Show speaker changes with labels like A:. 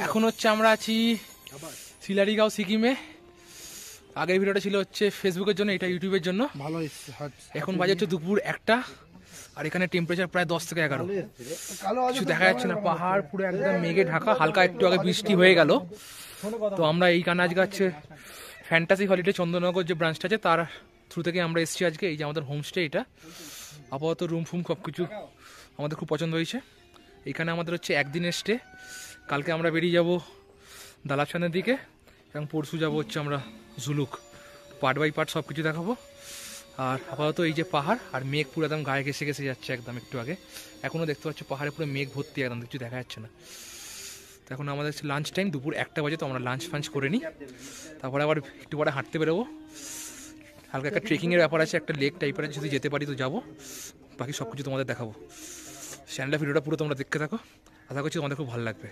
A: এখন হচ্ছে আমরা আছি শিলারিগাঁও সিকিমে। আগের ভিডিওটা ছিল হচ্ছে ফেসবুকের জন্য, এটা ইউটিউবের জন্য। ভালো। এখন বাজে হচ্ছে দুপুর 1টা, আর এখানে টেম্পারেচার প্রায় 10 থেকে 11। কিছু দেখা যাচ্ছে না, পাহাড় পুরো একদম মেঘে ঢাকা। হালকা একটু আগে বৃষ্টি হয়ে গেল। তো আমরা এইখানে আজকে হচ্ছে ফ্যান্টাসি হলিডে চন্দননগর যে ব্রাঞ্চটা আছে তার থ্রু থেকে আমরা এসেছি আজকে। এই যে আমাদের হোমস্টে, এটা আপাতত রুম ফুম সব কিছু আমাদের খুব পছন্দ হয়েছে। এখানে আমাদের হচ্ছে একদিনের স্টে। কালকে আমরা বেরিয়ে যাব দালাবছানের দিকে এবং পরশু যাব হচ্ছে আমরা ঝুলুক। পার্ট বাই পার্ট সব কিছু দেখাবো। আর আপাতত এই যে পাহাড় আর মেঘ পুরো একদম গায়ে ঘেসে ঘেসে যাচ্ছে একদম। একটু আগে এখনও দেখতে পাচ্ছ পাহাড়ে পুরো মেঘ ভর্তি, একদম কিছু দেখা যাচ্ছে না। তো এখন আমাদের লাঞ্চ টাইম, দুপুর 1টা বাজে। তো আমরা লাঞ্চ ফাঞ্চ করে নিই, তারপরে আবার একটু পরে হাঁটতে বেরোবো। হালকা একটা ট্রেকিংয়ের ব্যাপার আছে, একটা লেক টাইপের, যদি যেতে পারি তো যাবো। বাকি সব কিছু তোমাদের দেখাবো। চ্যানেলটা ভিডিওটা পুরো তোমরা দেখতে থাকো, আশা করছি তোমাদের খুব ভালো লাগবে।